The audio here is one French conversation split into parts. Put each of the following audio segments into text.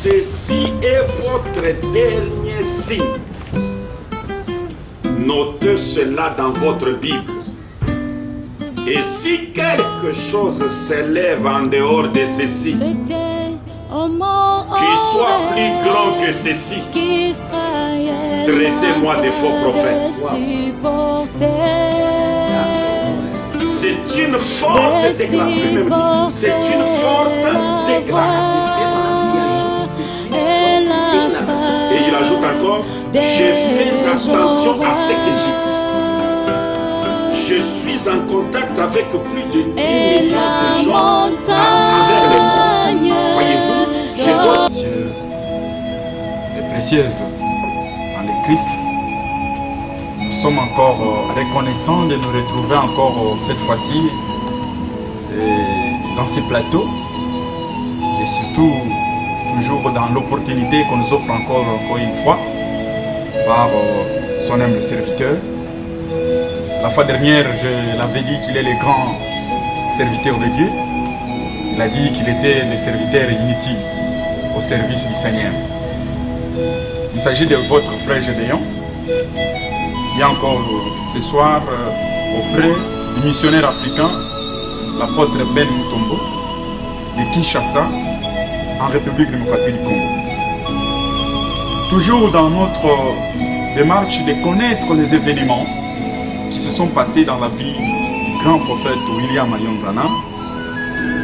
Ceci est votre dernier signe. Notez cela dans votre Bible. Et si quelque chose s'élève en dehors de ceci, qui soit plus grand que ceci, traitez-moi de faux prophètes. C'est une forte déclaration. C'est une forte déclaration. Et il ajoute encore, je fais attention à ce que j'ai dit. Je suis en contact avec plus de 10 millions de gens à travers le monde. Voyez-vous, je dois... Messieurs les précieuses en le Christ, nous sommes encore reconnaissants de nous retrouver encore cette fois-ci dans ces plateaux et surtout toujours dans l'opportunité qu'on nous offre encore une fois par son humble serviteur. La fois dernière, je l'avais dit qu'il est le grand serviteur de Dieu. Il a dit qu'il était le serviteur inutile au service du Seigneur. Il s'agit de votre frère Gédéon, qui est encore ce soir auprès du missionnaire africain, l'apôtre Ben Mutombo, de Kinshasa, en République démocratique du Congo. Toujours dans notre démarche de connaître les événements qui se sont passés dans la vie du grand prophète William Marion Branham,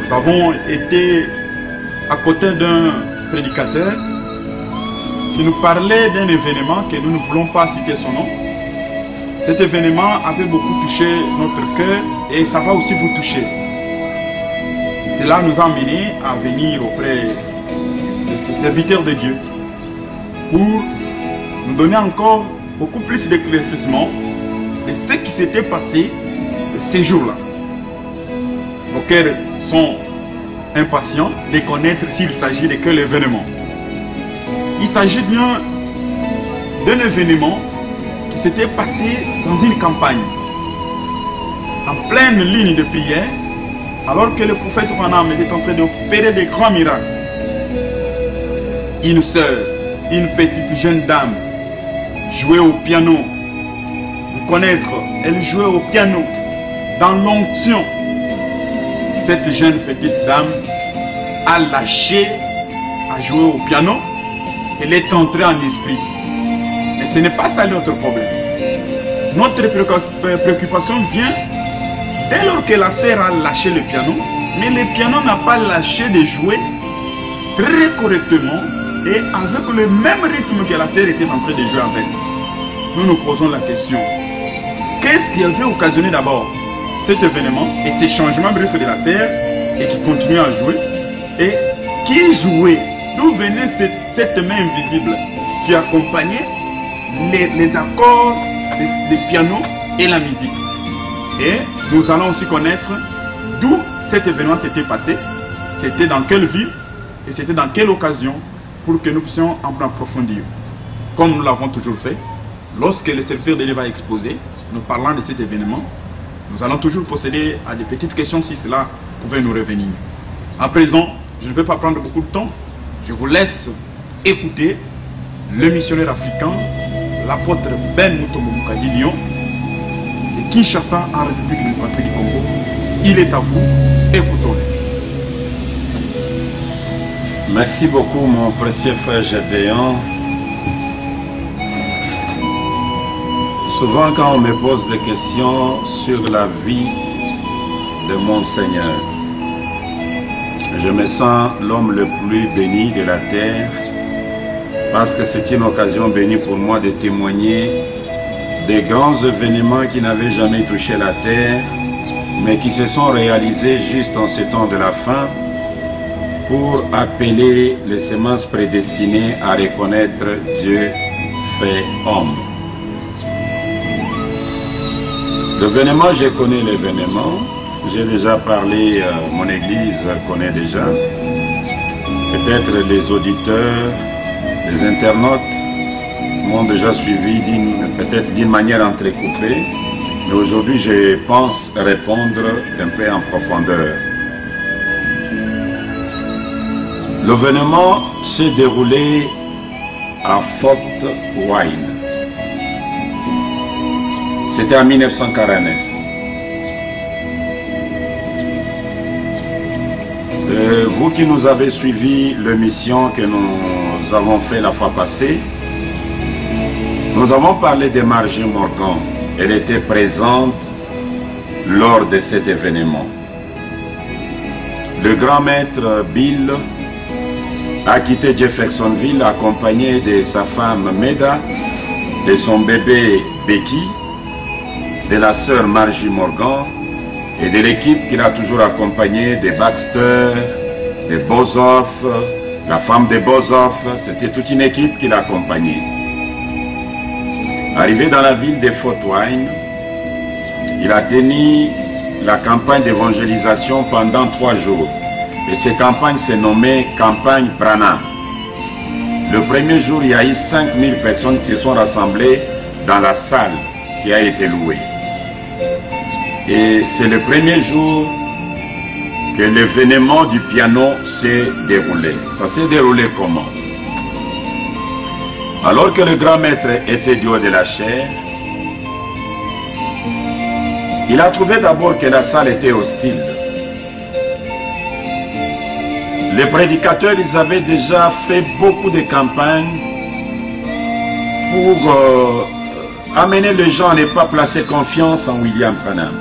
nous avons été à côté d'un prédicateur qui nous parlait d'un événement que nous ne voulons pas citer son nom. Cet événement avait beaucoup touché notre cœur et ça va aussi vous toucher. Cela nous a amenés à venir auprès de ces serviteurs de Dieu pour nous donner encore beaucoup plus d'éclaircissement de ce qui s'était passé ces jours-là. Vos cœurs sont impatients de connaître s'il s'agit de quel événement. Il s'agit bien d'un événement qui s'était passé dans une campagne, en pleine ligne de prière, alors que le prophète Branham était en train d'opérer des grands miracles. Une sœur, une petite jeune dame, jouait au piano. Vous connaître, elle jouait au piano dans l'onction. Cette jeune petite dame a lâché à jouer au piano. Elle est entrée en esprit. Mais ce n'est pas ça notre problème. Notre préoccupation vient dès lors que la sœur a lâché le piano, mais le piano n'a pas lâché de jouer très correctement et avec le même rythme que la sœur était en train de jouer avec. Nous nous posons la question, qu'est-ce qui avait occasionné d'abord cet événement et ces changements brusques de la sœur et qui continuait à jouer? Et qui jouait? D'où venait cette main invisible qui accompagnait les accords des pianos et la musique? Et nous allons aussi connaître d'où cet événement s'était passé, c'était dans quelle ville et c'était dans quelle occasion, pour que nous puissions en approfondir. Comme nous l'avons toujours fait, lorsque le serviteur de Dieu va exposer, nous parlant de cet événement, nous allons toujours procéder à des petites questions si cela pouvait nous revenir. À présent, je ne vais pas prendre beaucoup de temps, je vous laisse écouter le missionnaire africain, l'apôtre Ben Mutombo Mukadi-Lyon, de Kinshasa en République démocratique du Congo. Il est à vous, écoutons-le. Merci beaucoup mon précieux frère Gédéon. Souvent quand on me pose des questions sur la vie de mon Seigneur, je me sens l'homme le plus béni de la terre parce que c'est une occasion bénie pour moi de témoigner des grands événements qui n'avaient jamais touché la terre mais qui se sont réalisés juste en ce temps de la fin pour appeler les semences prédestinées à reconnaître Dieu fait homme. L'événement, je connais l'événement. J'ai déjà parlé, mon église connaît déjà. Peut-être les auditeurs, les internautes m'ont déjà suivi peut-être d'une manière entrecoupée. Mais aujourd'hui, je pense répondre un peu en profondeur. L'événement s'est déroulé à Fort Wayne. C'était en 1949. Vous qui nous avez suivi l'émission que nous avons fait la fois passée, nous avons parlé de Margie Morgan. Elle était présente lors de cet événement. Le grand maître Bill a quitté Jeffersonville accompagné de sa femme Meda, de son bébé Becky, de la sœur Margie Morgan et de l'équipe qu'il a toujours accompagnée, de Baxter, de Bozoff, la femme de Bozoff. C'était toute une équipe qui l'a accompagnée. Arrivé dans la ville de Fort Wayne, il a tenu la campagne d'évangélisation pendant 3 jours. Et cette campagne s'est nommée campagne Branham. Le premier jour, il y a eu 5000 personnes qui se sont rassemblées dans la salle qui a été louée. Et c'est le premier jour que l'événement du piano s'est déroulé. Ça s'est déroulé comment? Alors que le grand maître était du haut de la chair, il a trouvé d'abord que la salle était hostile. Les prédicateurs, ils avaient déjà fait beaucoup de campagnes pour amener les gens à ne pas placer confiance en William Branham.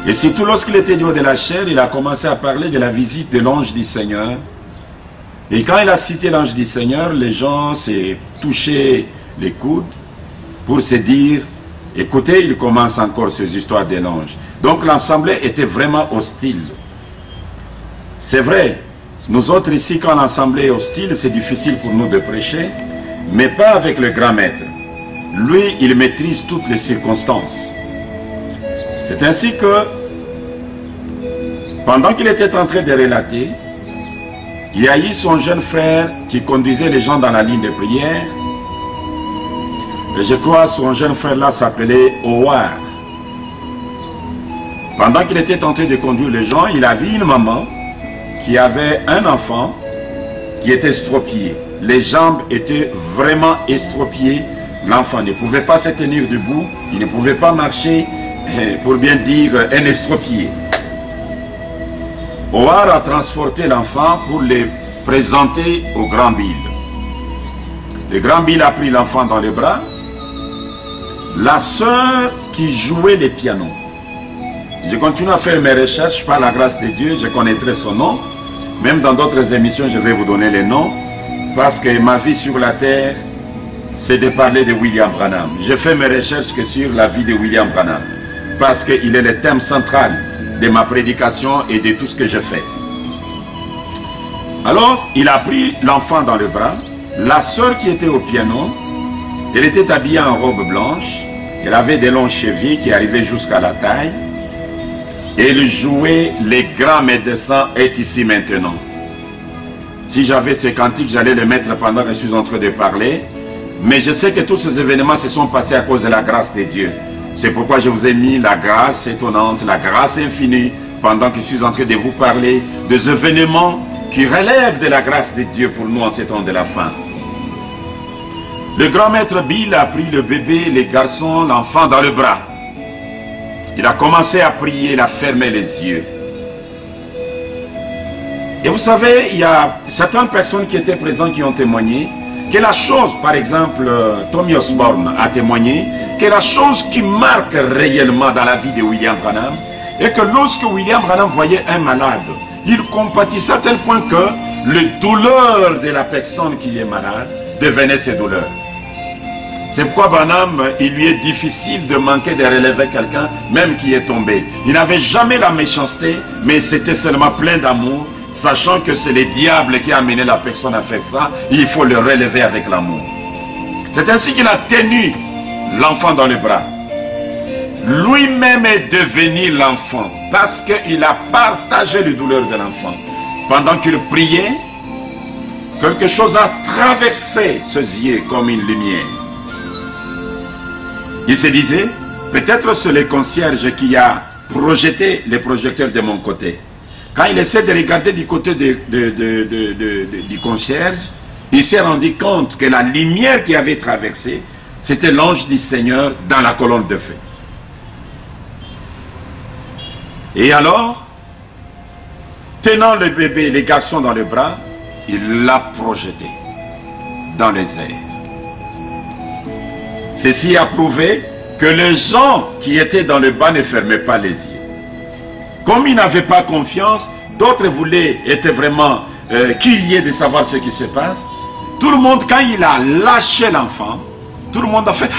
Et surtout lorsqu'il était du haut de la chair, il a commencé à parler de la visite de l'ange du Seigneur. Et quand il a cité l'ange du Seigneur, les gens s'est touché les coudes pour se dire, écoutez, il commence encore ces histoires de l'ange. Donc l'assemblée était vraiment hostile. C'est vrai, nous autres ici, quand l'assemblée est hostile, c'est difficile pour nous de prêcher, mais pas avec le grand maître. Lui, il maîtrise toutes les circonstances. C'est ainsi que, pendant qu'il était en train de relater, il y a eu son jeune frère qui conduisait les gens dans la ligne de prière. Et je crois que son jeune frère là s'appelait Howard. Pendant qu'il était en train de conduire les gens, il a vu une maman qui avait un enfant qui était estropié. Les jambes étaient vraiment estropiées. L'enfant ne pouvait pas se tenir debout, il ne pouvait pas marcher, pour bien dire, un estropié. Howard a transporté l'enfant pour le présenter au grand Bill. Le grand Bill a pris l'enfant dans les bras. La sœur qui jouait le piano. Je continue à faire mes recherches par la grâce de Dieu, je connaîtrai son nom. Même dans d'autres émissions, je vais vous donner les noms. Parce que ma vie sur la terre, c'est de parler de William Branham. Je fais mes recherches que sur la vie de William Branham. Parce qu'il est le thème central de ma prédication et de tout ce que je fais. Alors, il a pris l'enfant dans le bras. La sœur qui était au piano, elle était habillée en robe blanche. Elle avait des longs chevilles qui arrivaient jusqu'à la taille. Et elle jouait les grands médecins est ici maintenant. Si j'avais ce cantique, j'allais le mettre pendant que je suis en train de parler. Mais je sais que tous ces événements se sont passés à cause de la grâce de Dieu. C'est pourquoi je vous ai mis la grâce étonnante, la grâce infinie, pendant que je suis en train de vous parler des événements qui relèvent de la grâce de Dieu pour nous en ces temps de la fin. Le grand maître Bill a pris le bébé, les garçons, l'enfant dans le bras. Il a commencé à prier, il a fermé les yeux. Et vous savez, il y a certaines personnes qui étaient présentes qui ont témoigné que la chose, par exemple, Tommy Osborne a témoigné, que la chose qui marque réellement dans la vie de William Branham est que lorsque William Branham voyait un malade, il compatissait à tel point que les douleurs de la personne qui est malade devenaient ses douleurs. C'est pourquoi Branham, il lui est difficile de manquer de relever quelqu'un, même qui est tombé. Il n'avait jamais la méchanceté, mais c'était seulement plein d'amour, sachant que c'est le diable qui a amené la personne à faire ça, il faut le relever avec l'amour. C'est ainsi qu'il a tenu l'enfant dans les bras. Lui-même est devenu l'enfant, parce qu'il a partagé les douleurs de l'enfant. Pendant qu'il priait, quelque chose a traversé ses yeux comme une lumière. Il se disait, peut-être c'est le concierge qui a projeté les projecteurs de mon côté. Quand il essaie de regarder du côté du concierge, il s'est rendu compte que la lumière qui avait traversé, c'était l'ange du Seigneur dans la colonne de feu. Et alors, tenant le bébé, les garçons dans le bras, il l'a projeté dans les airs. Ceci a prouvé que les gens qui étaient dans le bas ne fermaient pas les yeux. Comme ils n'avaient pas confiance, d'autres voulaient, étaient vraiment curieux de savoir ce qui se passe. Tout le monde, quand il a lâché l'enfant, tout le monde a fait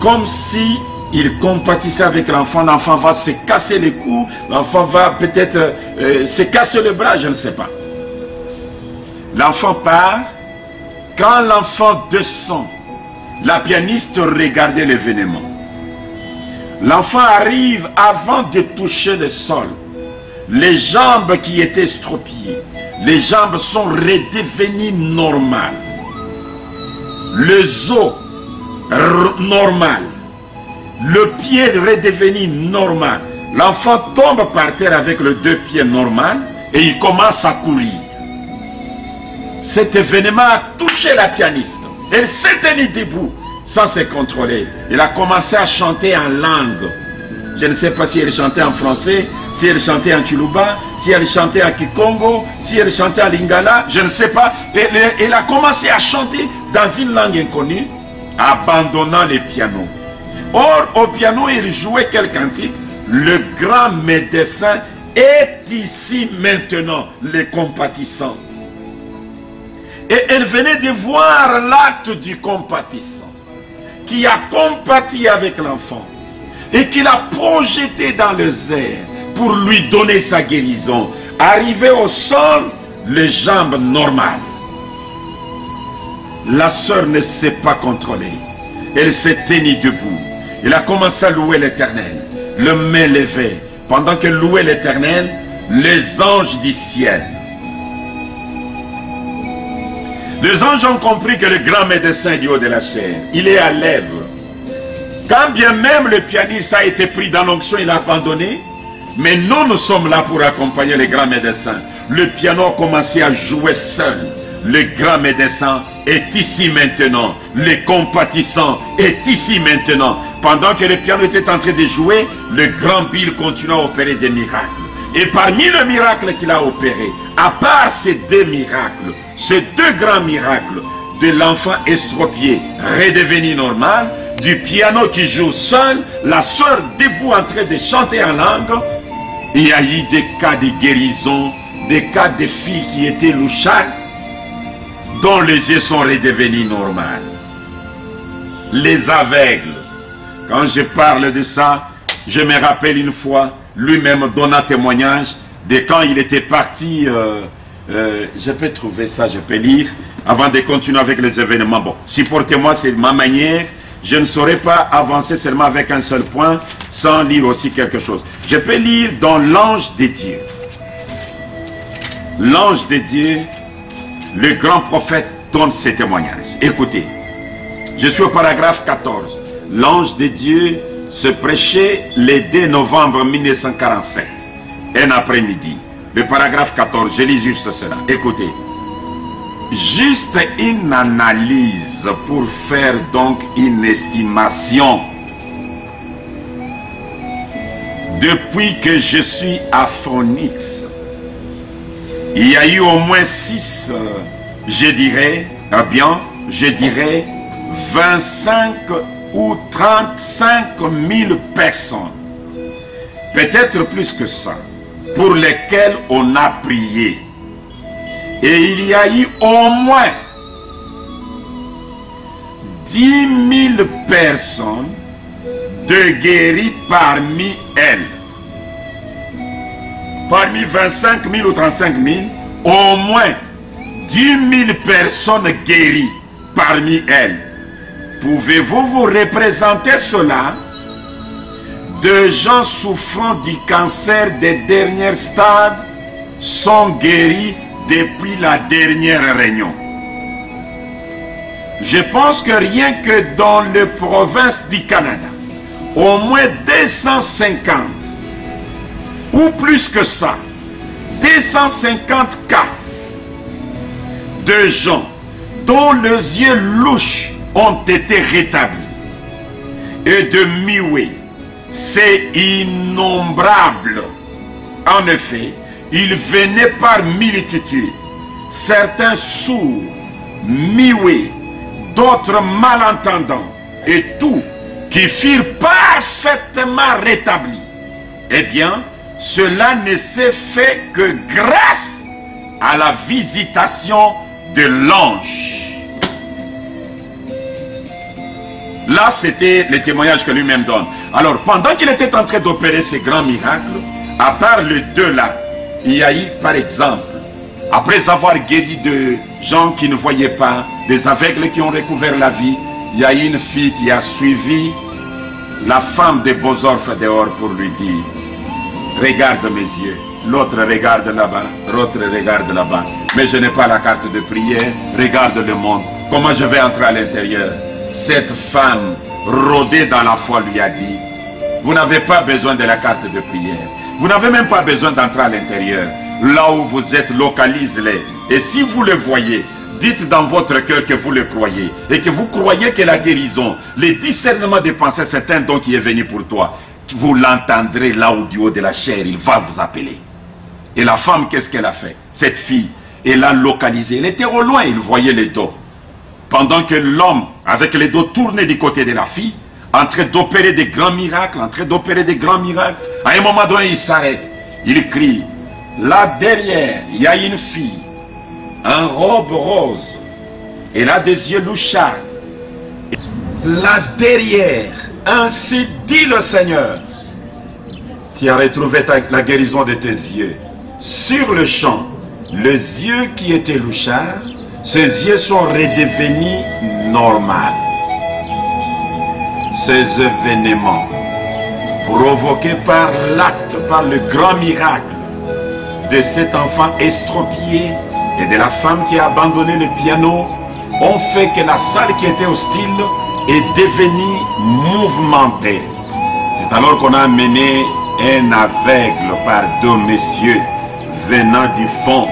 comme si il compatissait avec l'enfant. L'enfant va se casser les coups, l'enfant va peut-être se casser le bras, je ne sais pas. L'enfant part. Quand l'enfant descend, la pianiste regardait l'événement. L'enfant arrive avant de toucher le sol. Les jambes qui étaient estropiées, les jambes sont redevenues normales. Les os normal. Le pied redevenu normal. L'enfant tombe par terre avec les deux pieds normaux et il commence à courir. Cet événement a touché la pianiste. Elle s'est tenue debout sans se contrôler. Elle a commencé à chanter en langue. Je ne sais pas si elle chantait en français, si elle chantait en Tsholuba, si elle chantait en Kikongo, si elle chantait en Lingala, je ne sais pas. Elle a commencé à chanter dans une langue inconnue, abandonnant les pianos. Or, au piano, il jouait quel cantique? Le grand médecin est ici maintenant, le compatissant. Et elle venait de voir l'acte du compatissant, qui a compati avec l'enfant et qui l'a projeté dans les airs pour lui donner sa guérison. Arrivé au sol, les jambes normales. La sœur ne s'est pas contrôlée. Elle s'est tenue debout. Elle a commencé à louer l'Éternel, le main levé. Pendant qu'elle louait l'Éternel, les anges du ciel. Les anges ont compris que le grand médecin du haut de la chair, il est à l'œuvre. Quand bien même le pianiste a été pris dans l'onction, il a abandonné. Mais nous sommes là pour accompagner les grands médecins. Le piano a commencé à jouer seul. Le grand médecin est ici maintenant. Le compatissant est ici maintenant. Pendant que le piano était en train de jouer, le grand Bill continue à opérer des miracles. Et parmi les miracles qu'il a opérés, à part ces deux miracles, ces deux grands miracles, de l'enfant estropié redevenu normal, du piano qui joue seul, la sœur debout en train de chanter en langue, il y a eu des cas de guérison, des cas de filles qui étaient louchaques, dont les yeux sont redevenus normaux. Les aveugles. Quand je parle de ça, je me rappelle une fois, lui-même donna témoignage de quand il était parti. Je peux trouver ça, je peux lire, avant de continuer avec les événements. Bon, supportez-moi, c'est ma manière. Je ne saurais pas avancer seulement avec un seul point, sans lire aussi quelque chose. Je peux lire dans l'ange de Dieu. L'ange de Dieu, le grand prophète donne ses témoignages. Écoutez, je suis au paragraphe 14. L'ange de Dieu se prêchait le 2 novembre 1947, un après-midi. Le paragraphe 14, je lis juste cela. Écoutez. Juste une analyse pour faire donc une estimation. Depuis que je suis à Phoenix, il y a eu au moins 6, je dirais 25 ou 35 000 personnes, peut-être plus que ça, pour lesquelles on a prié. Et il y a eu au moins 10 000 personnes de guéries parmi elles. Parmi 25 000 ou 35 000, au moins 10 000 personnes guéries parmi elles. Pouvez-vous vous représenter cela? De gens souffrant du cancer des derniers stades sont guéris depuis la dernière réunion. Je pense que rien que dans les provinces du Canada, au moins 250 ou plus que ça, 250 cas de gens dont les yeux louches ont été rétablis. Et de muets, c'est innombrable. En effet, ils venaient par multitude, certains sourds, muets, d'autres malentendants, et tous qui furent parfaitement rétablis. Eh bien, cela ne s'est fait que grâce à la visitation de l'ange. Là, c'était le témoignage que lui-même donne. Alors, pendant qu'il était en train d'opérer ces grands miracles, à part les deux là, il y a eu, par exemple, après avoir guéri de gens qui ne voyaient pas, des aveugles qui ont recouvert la vie, il y a une fille qui a suivi la femme de Bozorf dehors pour lui dire: regarde mes yeux. L'autre regarde là-bas, l'autre regarde là-bas. Mais je n'ai pas la carte de prière, regarde le monde. Comment je vais entrer à l'intérieur? Cette femme, rodée dans la foi, lui a dit: vous n'avez pas besoin de la carte de prière. Vous n'avez même pas besoin d'entrer à l'intérieur. Là où vous êtes, localisez-les. Et si vous le voyez, dites dans votre cœur que vous le croyez. Et que vous croyez que la guérison, le discernement des pensées, c'est un don qui est venu pour toi. Vous l'entendrez là au du haut de la chair, il va vous appeler. Et la femme, qu'est-ce qu'elle a fait? Cette fille, elle a localisé. Elle était au loin, il voyait les dos. Pendant que l'homme, avec les dos tournés du côté de la fille, en train d'opérer des grands miracles, à un moment donné, il s'arrête. Il crie: là derrière, il y a une fille, en robe rose. Elle a des yeux louchards. Là derrière, ainsi dit le Seigneur, tu as retrouvé la guérison de tes yeux. Sur le champ, les yeux qui étaient louchards, ces yeux sont redevenus normaux. Ces événements provoqués par l'acte, par le grand miracle de cet enfant estropié et de la femme qui a abandonné le piano, ont fait que la salle qui était hostile est devenue mouvementée. C'est alors qu'on a amené un aveugle par deux messieurs venant du fond.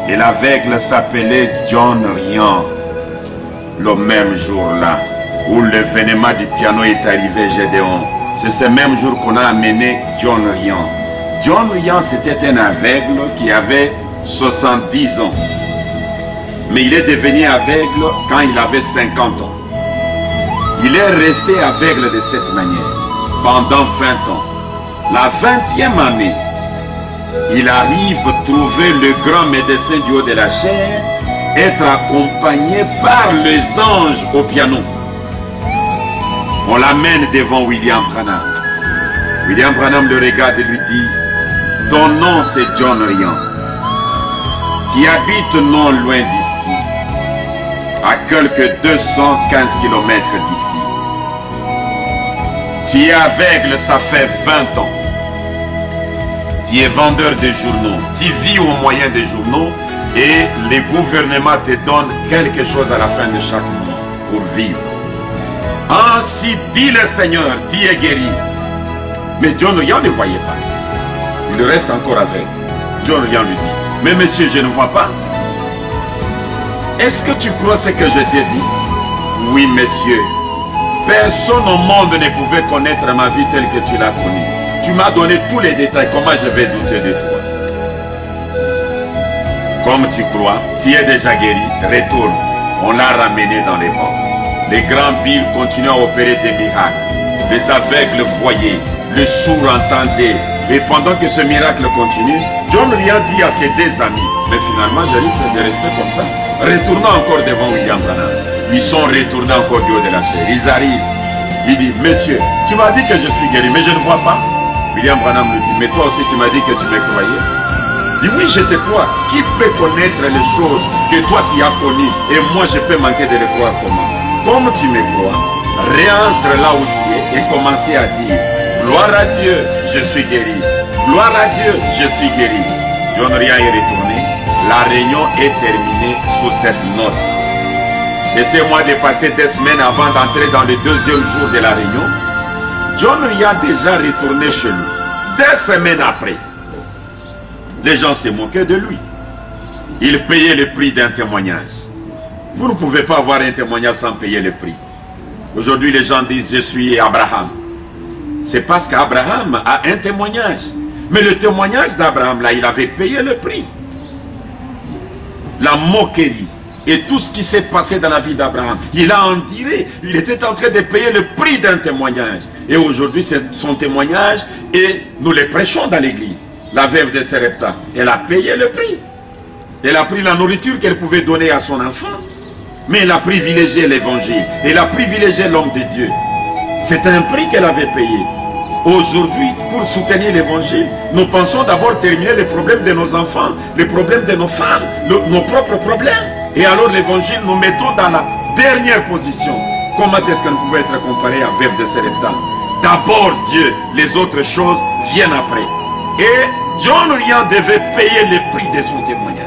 Et l'aveugle s'appelait John Ryan. Le même jour-là, où l'événement du piano est arrivé, Gédéon, c'est ce même jour qu'on a amené John Ryan. John Ryan, c'était un aveugle qui avait 70 ans. Mais il est devenu aveugle quand il avait 50 ans. Il est resté aveugle de cette manière pendant 20 ans. La 20e année, il arrive à trouver le grand médecin du haut de la chair, être accompagné par les anges au piano. On l'amène devant William Branham. William Branham le regarde et lui dit: ton nom c'est John Ryan. Tu habites non loin d'ici, à quelques 215 km d'ici. Tu es aveugle, ça fait 20 ans. Tu es vendeur de journaux, tu vis au moyen des journaux et le gouvernement te donne quelque chose à la fin de chaque mois pour vivre. Ainsi dit le Seigneur, tu es guéri. Mais John Ryan ne voyait pas. Il reste encore aveugle. John Ryan lui dit: mais monsieur, je ne vois pas. Est-ce que tu crois ce que je t'ai dit? Oui, monsieur. Personne au monde ne pouvait connaître ma vie telle que tu l'as connue. Tu m'as donné tous les détails, comment je vais douter de toi? Comme tu crois, tu es déjà guéri, retourne. On l'a ramené dans les bancs. Les grands Bill continuaient à opérer des miracles. Les aveugles voyaient, les sourds entendaient. Et pendant que ce miracle continue, John Ryan dit à ses deux amis: mais finalement, je risque de rester comme ça. Retournons encore devant William Branham. Ils sont retournés encore du haut de la chair. Ils arrivent. Il dit: monsieur, tu m'as dit que je suis guéri, mais je ne vois pas. William Branham lui dit: mais toi aussi tu m'as dit que tu me croyais. Il dit: oui, je te crois. Qui peut connaître les choses que toi tu as connues et moi je peux manquer de les croire comment? Comme tu me crois, réentre là où tu es et commencez à dire: gloire à Dieu, je suis guéri. Gloire à Dieu, je suis guéri. John Ryan est retourné. La réunion est terminée sous cette note. Laissez-moi dépasser 2 semaines avant d'entrer dans le 2e jour de la réunion. John Ryan déjà retourné chez lui. 2 semaines après, les gens se moquaient de lui. Il payait le prix d'un témoignage. Vous ne pouvez pas avoir un témoignage sans payer le prix. Aujourd'hui, les gens disent « Je suis Abraham ». C'est parce qu'Abraham a un témoignage. Mais le témoignage d'Abraham, là, il avait payé le prix. La moquerie et tout ce qui s'est passé dans la vie d'Abraham, il a enduré. Il était en train de payer le prix d'un témoignage. Et aujourd'hui, c'est son témoignage et nous le prêchons dans l'église. La veuve de Sarepta, elle a payé le prix. Elle a pris la nourriture qu'elle pouvait donner à son enfant. Mais elle a privilégié l'évangile. Elle a privilégié l'homme de Dieu. C'est un prix qu'elle avait payé. Aujourd'hui, pour soutenir l'évangile, nous pensons d'abord terminer les problèmes de nos enfants, les problèmes de nos femmes, nos propres problèmes. Et alors l'évangile, nous mettons dans la dernière position. Comment est-ce qu'elle pouvait être comparée à veuve de Sarepta? D'abord Dieu, les autres choses viennent après. Et John Ryan devait payer le prix de son témoignage.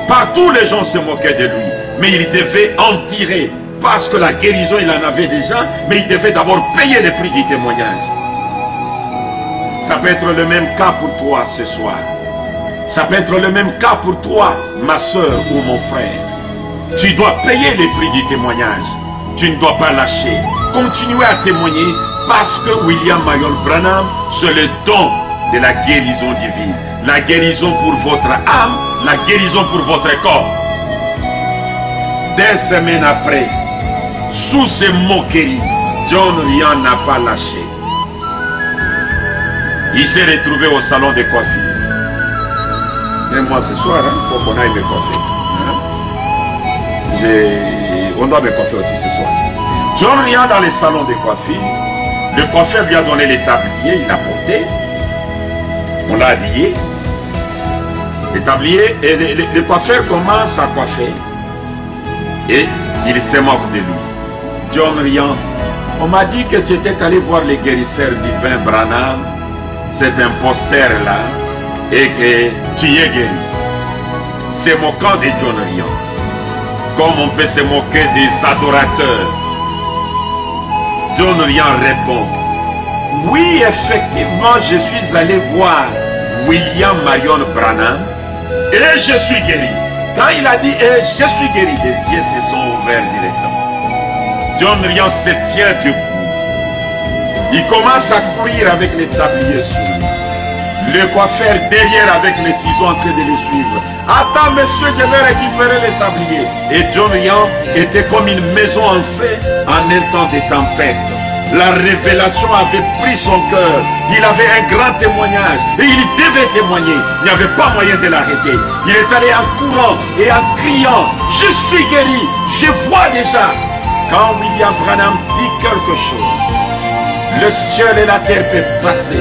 Partout les gens se moquaient de lui, mais il devait en tirer. Parce que la guérison, il en avait déjà, mais il devait d'abord payer le prix du témoignage. Ça peut être le même cas pour toi ce soir. Ça peut être le même cas pour toi, ma soeur ou mon frère. Tu dois payer le prix du témoignage. Tu ne dois pas lâcher. Continuez à témoigner parce que William Marion Branham, c'est le don de la guérison divine. La guérison pour votre âme, la guérison pour votre corps. Des semaines après, sous ces moqueries, John Ryan n'a pas lâché. Il s'est retrouvé au salon de coiffure. Et moi ce soir, il faut qu'on aille me coiffer. On doit me coiffer aussi ce soir. John Ryan dans les salons de coiffure, le coiffeur lui a donné les tabliers, il l'a porté. On l'a habillé. Les tabliers, et le coiffeur commence à coiffer. Et il se moque de lui. John Ryan, on m'a dit que tu étais allé voir les guérisseurs divins Branham, c'est un poster là, et que tu es guéri. C'est moquant de John Ryan. Comme on peut se moquer des adorateurs. John Ryan répond, oui, effectivement, je suis allé voir William Marion Branham et je suis guéri. Quand il a dit je suis guéri, les yeux se sont ouverts directement. John Ryan se tient debout. Il commence à courir avec les tabliers sur lui. Le coiffeur derrière avec les ciseaux en train de le suivre. Attends monsieur, je vais récupérer les tabliers. Et John Ryan était comme une maison en feu en un temps de tempête. La révélation avait pris son cœur. Il avait un grand témoignage. Et il devait témoigner. Il n'y avait pas moyen de l'arrêter. Il est allé en courant et en criant. Je suis guéri. Je vois déjà. Quand William Branham dit quelque chose, le ciel et la terre peuvent passer.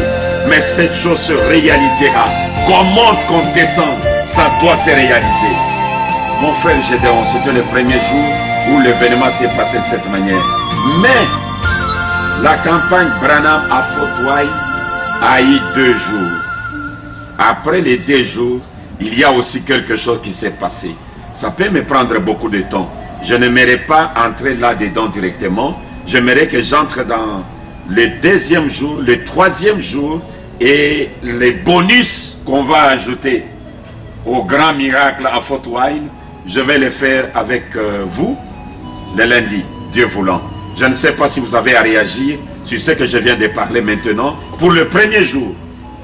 Mais cette chose se réalisera. Qu'on monte, qu'on descende, ça doit se réaliser. Mon frère Gédéon, c'était le premier jour où l'événement s'est passé de cette manière. Mais la campagne Branham à Fort Wayne a eu 2 jours. Après les 2 jours, il y a aussi quelque chose qui s'est passé. Ça peut me prendre beaucoup de temps. Je n'aimerais pas entrer là-dedans directement. J'aimerais que j'entre dans le 2e jour, le 3e jour et les bonus qu'on va ajouter au grand miracle à Fort Wayne. Je vais les faire avec vous le lundi, Dieu voulant. Je ne sais pas si vous avez à réagir sur ce que je viens de parler maintenant pour le premier jour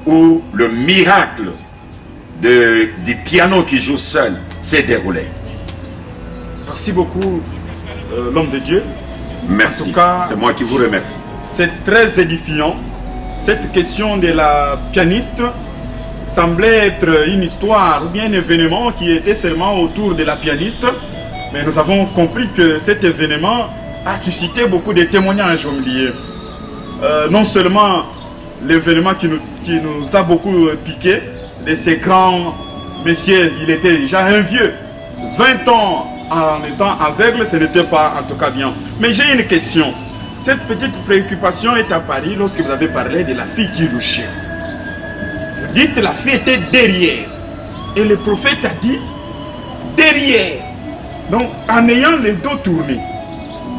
où le miracle du piano qui joue seul s'est déroulé. Merci beaucoup, l'homme de Dieu. Merci. En tout cas, c'est moi qui vous remercie. C'est très édifiant. Cette question de la pianiste semblait être une histoire ou bien un événement qui était seulement autour de la pianiste. Mais nous avons compris que cet événement a suscité beaucoup de témoignages au milieu. Non seulement l'événement qui nous a beaucoup piqué, de ces grands messieurs, il était déjà un vieux. 20 ans en étant aveugle, ce n'était pas en tout cas bien. Mais j'ai une question. Cette petite préoccupation est apparue lorsque vous avez parlé de la fille qui louchait. Vous dites que la fille était derrière. Et le prophète a dit derrière. Donc en ayant les dos tournés.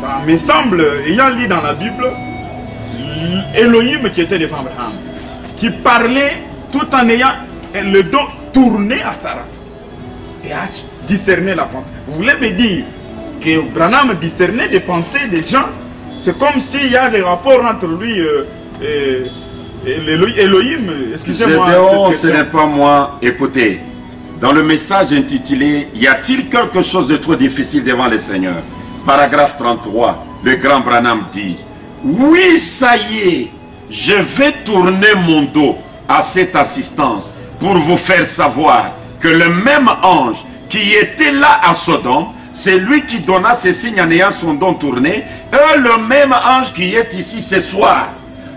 Ça me semble, ayant lu dans la Bible, Elohim qui était devant Abraham, qui parlait tout en ayant le dos tourné à Sarah et à discerner la pensée. Vous voulez me dire que Branham discernait des pensées des gens? C'est comme s'il y a des rapports entre lui et Elohim. Excusez-moi. Gédéon, ce n'est pas moi. Écoutez, dans le message intitulé « Y a-t-il quelque chose de trop difficile devant le Seigneur ?» Paragraphe 33, le grand Branham dit « Oui, ça y est, je vais tourner mon dos à cette assistance pour vous faire savoir que le même ange qui était là à Sodome, c'est lui qui donna ses signes en ayant son dos tourné, et le même ange qui est ici ce soir.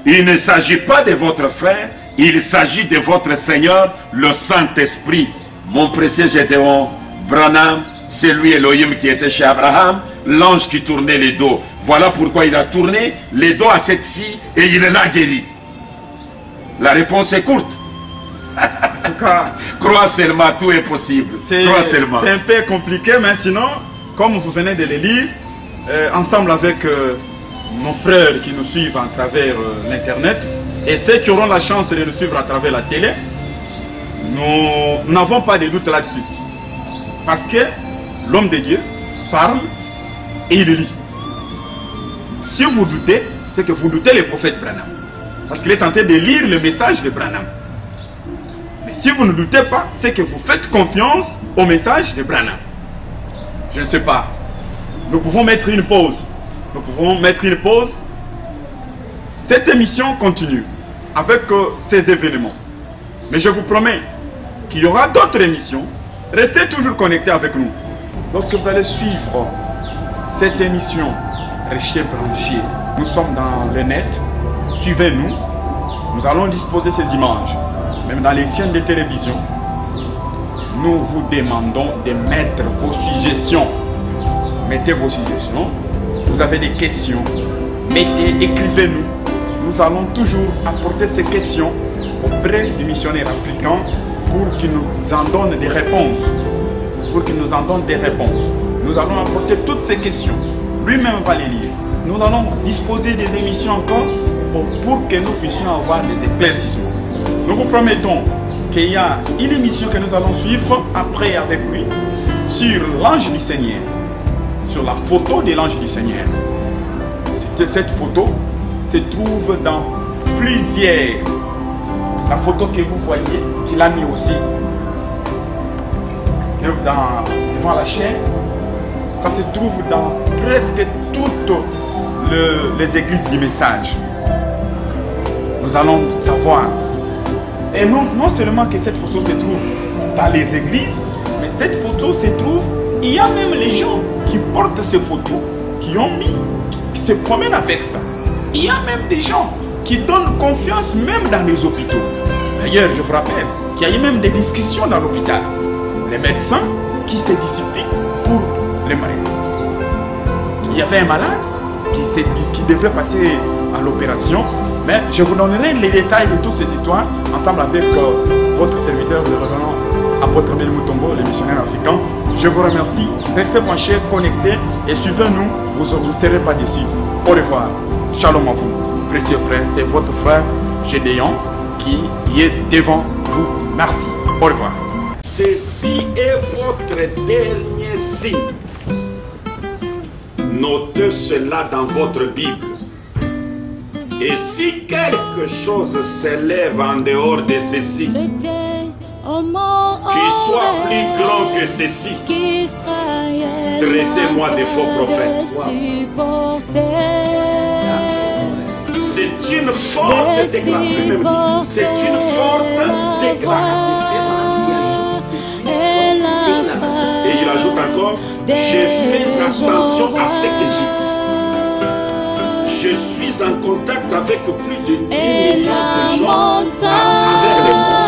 Il ne s'agit pas de votre frère, il s'agit de votre Seigneur, le Saint-Esprit. Mon précieux Gédéon, Branham, c'est lui Elohim qui était chez Abraham, l'ange qui tournait les dos. Voilà pourquoi il a tourné les dos à cette fille et il l'a guérie. La réponse est courte. En tout cas, crois seulement, tout est possible. C'est un peu compliqué, mais sinon, comme vous venez de le lire, ensemble avec nos frères qui nous suivent à travers l'internet et ceux qui auront la chance de nous suivre à travers la télé, nous n'avons pas de doute là-dessus. Parce que l'homme de Dieu parle et il lit. Si vous doutez, c'est que vous doutez le prophète Branham. Parce qu'il est tenté de lire le message de Branham. Mais si vous ne doutez pas, c'est que vous faites confiance au message de Branham. Je ne sais pas. Nous pouvons mettre une pause. Nous pouvons mettre une pause. Cette émission continue avec ces événements. Mais je vous promets qu'il y aura d'autres émissions. Restez toujours connectés avec nous. Lorsque vous allez suivre cette émission Prêcher Branché, nous sommes dans le net. Suivez-nous. Nous allons disposer ces images. Même dans les chaînes de télévision, nous vous demandons de mettre vos suggestions. Mettez vos suggestions. Vous avez des questions, mettez, écrivez-nous. Nous allons toujours apporter ces questions auprès du missionnaire africain pour qu'il nous en donne des réponses. Nous allons apporter toutes ces questions. Lui-même va les lire. Nous allons disposer des émissions encore pour que nous puissions avoir des éclaircissements. Nous vous promettons qu'il y a une émission que nous allons suivre après avec lui sur l'ange du Seigneur, sur la photo de l'ange du Seigneur. Cette photo se trouve dans plusieurs. La photo que vous voyez, qu'il a mis aussi devant la chaîne, ça se trouve dans presque toutes les églises du message. Nous allons savoir. Et non seulement que cette photo se trouve dans les églises, mais cette photo se trouve, il y a même les gens qui portent ces photos, qui se promènent avec ça. Il y a même des gens qui donnent confiance même dans les hôpitaux. D'ailleurs, je vous rappelle qu'il y a eu même des discussions dans l'hôpital. Les médecins qui se disciplinent pour les malades. Il y avait un malade qui devrait passer à l'opération, mais je vous donnerai les détails de toutes ces histoires ensemble avec votre serviteur, le révérend apôtre Béni Mutombo, le missionnaire africain. Je vous remercie. Restez branchés, connectés et suivez-nous. Vous ne serez pas déçus. Au revoir. Shalom à vous, précieux frères. C'est votre frère Gédéon qui est devant vous. Merci. Au revoir. Ceci est votre dernier signe. Notez cela dans votre Bible. Et si quelque chose s'élève en dehors de ceci, qui soit plus grand que ceci, traitez-moi de faux prophètes. C'est une forte déclaration. C'est une forte déclaration. Et il ajoute encore, je fais attention à ce que j'ai dit. Je suis en contact avec plus de 10 millions de gens à travers le monde.